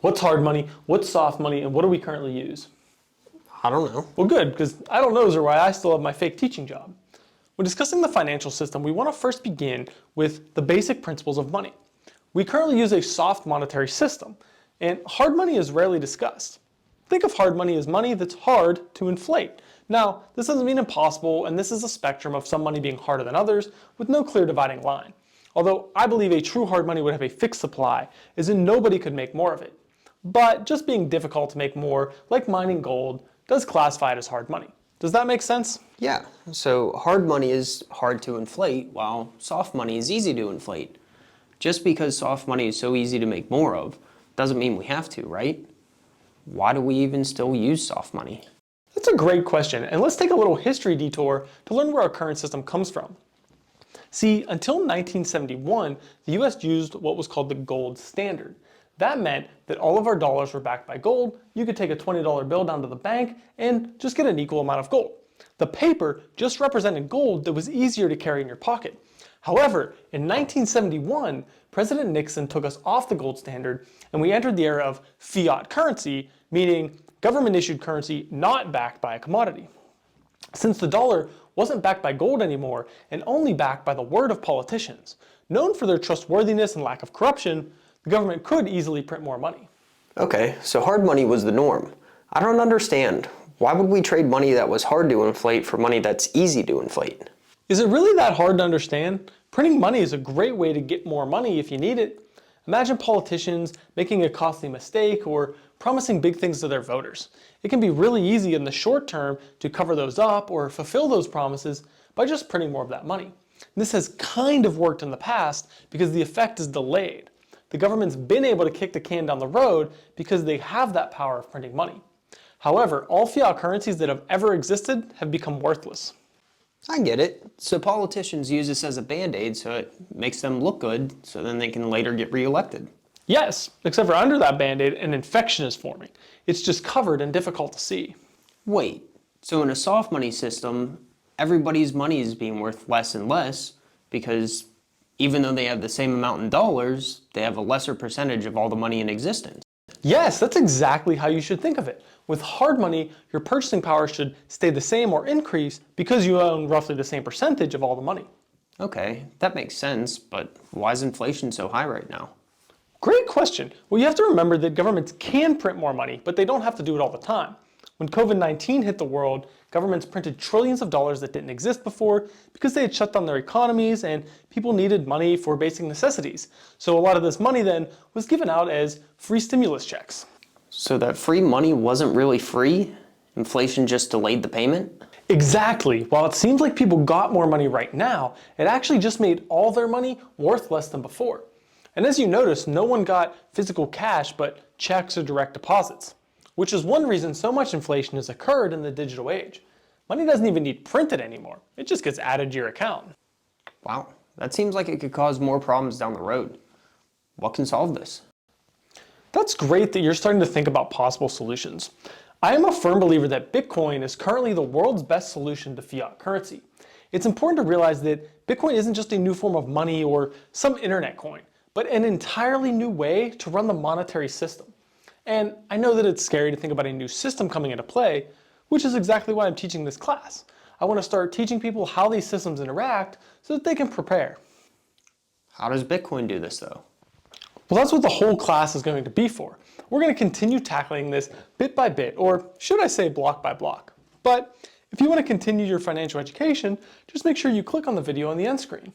What's hard money? What's soft money? And what do we currently use? I don't know. Well, good, because I don't know is why I still have my fake teaching job. When discussing the financial system, we want to first begin with the basic principles of money. We currently use a soft monetary system, and hard money is rarely discussed. Think of hard money as money that's hard to inflate. Now, this doesn't mean impossible, and this is a spectrum of some money being harder than others, with no clear dividing line. Although I believe a true hard money would have a fixed supply, as in nobody could make more of it. But just being difficult to make more, like mining gold, does classify it as hard money. Does that make sense? Yeah, so hard money is hard to inflate, while soft money is easy to inflate. Just because soft money is so easy to make more of, doesn't mean we have to, right? Why do we even still use soft money? That's a great question, and let's take a little history detour to learn where our current system comes from. See, until 1971, the US used what was called the gold standard. That meant that all of our dollars were backed by gold. You could take a $20 bill down to the bank and just get an equal amount of gold. The paper just represented gold that was easier to carry in your pocket. However, in 1971, President Nixon took us off the gold standard and we entered the era of fiat currency, meaning government-issued currency not backed by a commodity. Since the dollar wasn't backed by gold anymore and only backed by the word of politicians, known for their trustworthiness and lack of corruption, the government could easily print more money. Okay, so hard money was the norm. I don't understand. Why would we trade money that was hard to inflate for money that's easy to inflate? Is it really that hard to understand? Printing money is a great way to get more money if you need it. Imagine politicians making a costly mistake or promising big things to their voters. It can be really easy in the short term to cover those up or fulfill those promises by just printing more of that money. This has kind of worked in the past because the effect is delayed. The government's been able to kick the can down the road because they have that power of printing money. However, all fiat currencies that have ever existed have become worthless. I get it. So politicians use this as a band-aid so it makes them look good so then they can later get reelected. Yes, except for under that band-aid, an infection is forming. It's just covered and difficult to see. Wait, so in a soft money system, everybody's money is being worth less and less because even though they have the same amount in dollars, they have a lesser percentage of all the money in existence. Yes, that's exactly how you should think of it. With hard money, your purchasing power should stay the same or increase because you own roughly the same percentage of all the money. Okay, that makes sense, but why is inflation so high right now? Great question. Well, you have to remember that governments can print more money, but they don't have to do it all the time. When COVID-19 hit the world, governments printed trillions of dollars that didn't exist before because they had shut down their economies and people needed money for basic necessities. So a lot of this money then was given out as free stimulus checks. So that free money wasn't really free? Inflation just delayed the payment? Exactly. While it seems like people got more money right now, it actually just made all their money worth less than before. And as you notice, no one got physical cash but checks or direct deposits, which is one reason so much inflation has occurred in the digital age. Money doesn't even need printed anymore. It just gets added to your account. Wow, that seems like it could cause more problems down the road. What can solve this? That's great that you're starting to think about possible solutions. I am a firm believer that Bitcoin is currently the world's best solution to fiat currency. It's important to realize that Bitcoin isn't just a new form of money or some internet coin, but an entirely new way to run the monetary system. And I know that it's scary to think about a new system coming into play, which is exactly why I'm teaching this class. I want to start teaching people how these systems interact so that they can prepare. How does Bitcoin do this though? Well, that's what the whole class is going to be for. We're going to continue tackling this bit by bit, or should I say block by block. But if you want to continue your financial education, just make sure you click on the video on the end screen.